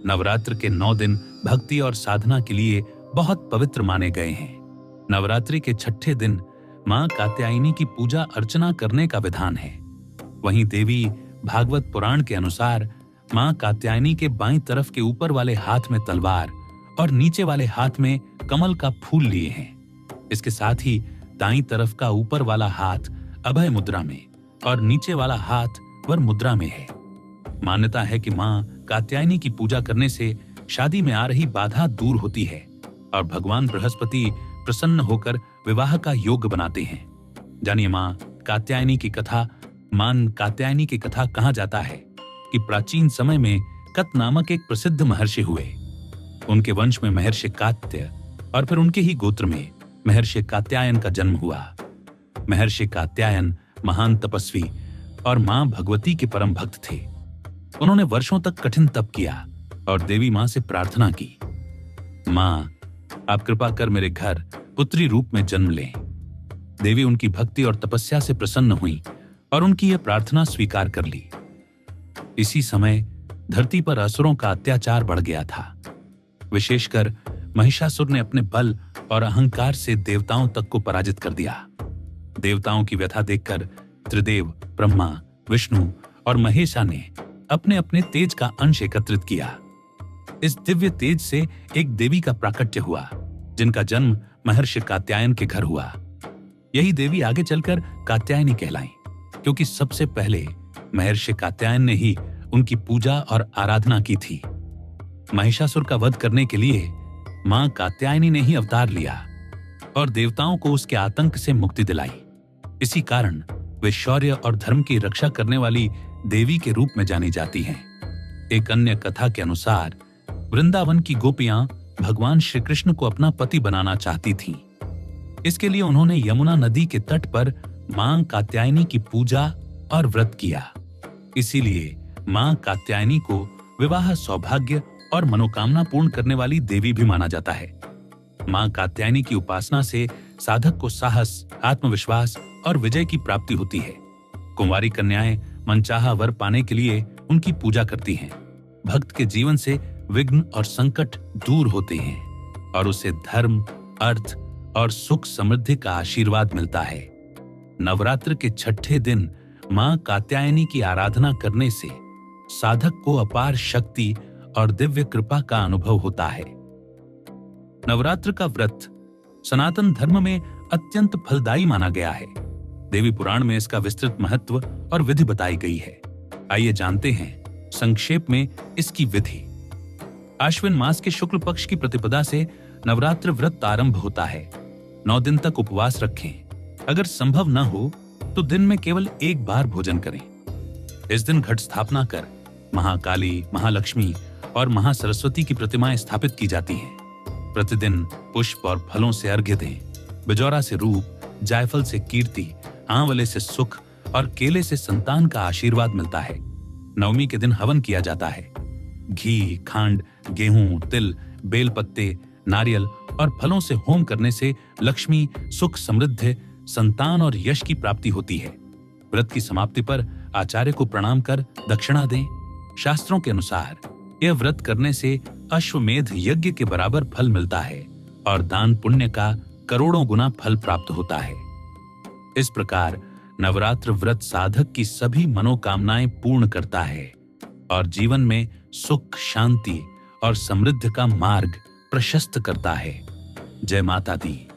नवरात्र के 9 दिन भक्ति और साधना के लिए बहुत पवित्र माने गए हैं। नवरात्रि के छठे दिन मां कात्यायनी की पूजा अर्चना करने का विधान है। वहीं देवी भागवत पुराण के अनुसार मां कात्यायनी के बाईं तरफ के ऊपर वाले हाथ में तलवार और नीचे वाले हाथ में कमल का फूल लिए हैं। इसके साथ ही दाईं तरफ का ऊपर वाला हाथ अभय मुद्रा में और नीचे वाला हाथ वर मुद्रा में है। मान्यता है कि मां कात्यायनी की पूजा करने से शादी में आ रही बाधा दूर होती है और भगवान बृहस्पति प्रसन्न होकर विवाह का योग बनाते हैं। जानिए मां कात्यायनी की कथा कहा जाता है कि प्राचीन समय में कत नामक एक प्रसिद्ध महर्षि हुए। उनके वंश में महर्षि कात्य और फिर उनके ही गोत्र में महर्षि कात्यायन का जन्म हुआ। महर्षि कात्यायन महान तपस्वी और मां भगवती के परम भक्त थे। उन्होंने वर्षों तक कठिन तप किया और देवी मां से प्रार्थना की, मां आप कृपा कर मेरे घर पुत्री रूप में जन्म लें। देवी उनकी भक्ति और तपस्या से प्रसन्न हुई और उनकी यह प्रार्थना स्वीकार कर ली। इसी समय धरती पर असुरों का अत्याचार बढ़ गया था। विशेषकर महिषासुर ने अपने बल और अहंकार से देवताओं तक को पराजित कर दिया। देवताओं की व्यथा देखकर त्रिदेव ब्रह्मा, विष्णु और महेशा ने अपने अपने तेज का अंश एकत्रित किया। इस दिव्य तेज से एक देवी का प्राकट्य हुआ, जिनका जन्म महर्षि कात्यायन के घर हुआ। यही देवी आगे चलकर कात्यायनी कहलाई, क्योंकि सबसे पहले महर्षि कात्यायन ने ही उनकी पूजा और आराधना की थी। महिषासुर का वध करने के लिए मां कात्यायनी ने ही अवतार लिया और देवताओं को उसके आतंक से मुक्ति दिलाई। इसी कारण वे शौर्य और धर्म की रक्षा करने वाली देवी के रूप में जानी जाती हैं। एक अन्य कथा के अनुसार वृंदावन की गोपियां भगवान श्री कृष्ण को अपना पति बनाना चाहती थीं। इसके लिए उन्होंने यमुना नदी के तट पर मां कात्यायनी की पूजा और व्रत किया। इसीलिए मां कात्यायनी को विवाह, सौभाग्य और मनोकामना पूर्ण करने वाली देवी भी माना जाता है। मां कात्यायनी की उपासना से साधक को साहस, आत्मविश्वास और विजय की प्राप्ति होती है। कुंवारी कन्याएं मनचाहा वर पाने के लिए उनकी पूजा करती हैं। भक्त के जीवन से विघ्न और संकट दूर होते हैं और उसे धर्म, अर्थ और सुख समृद्धि का आशीर्वाद मिलता है। नवरात्र के छठे दिन मां कात्यायनी की आराधना करने से साधक को अपार शक्ति और दिव्य कृपा का अनुभव होता है। नवरात्र का व्रत सनातन धर्म में अत्यंत फलदायी माना गया है। देवी पुराण में इसका विस्तृत महत्व और विधि बताई गई है। आइए जानते हैं संक्षेप में इसकी विधि। आश्विन मास के शुक्ल पक्ष की प्रतिपदा से नवरात्र व्रत आरंभ होता है। 9 दिन तक उपवास रखें। अगर संभव न हो तो दिन में केवल एक बार भोजन करें। इस दिन घट स्थापना कर महाकाली, महालक्ष्मी और महासरस्वती की प्रतिमाएं स्थापित की जाती हैं। प्रतिदिन पुष्प और फलों से अर्घ्य दें। बिजौरा से रूप, जायफल से कीर्ति, आंवले से सुख और केले से संतान का आशीर्वाद मिलता है। नवमी के दिन हवन किया जाता है। घी, खांड, गेहूं, तिल, बेलपत्ते, नारियल और फलों से होम करने से लक्ष्मी, सुख, समृद्धि, संतान और यश की प्राप्ति होती है। व्रत की समाप्ति पर आचार्य को प्रणाम कर दक्षिणा दें। शास्त्रों के अनुसार यह व्रत करने से अश्वमेध यज्ञ के बराबर फल मिलता है और दान पुण्य का करोड़ों गुना फल प्राप्त होता है। इस प्रकार नवरात्र व्रत साधक की सभी मनोकामनाएं पूर्ण करता है और जीवन में सुख, शांति और समृद्धि का मार्ग प्रशस्त करता है। जय माता दी।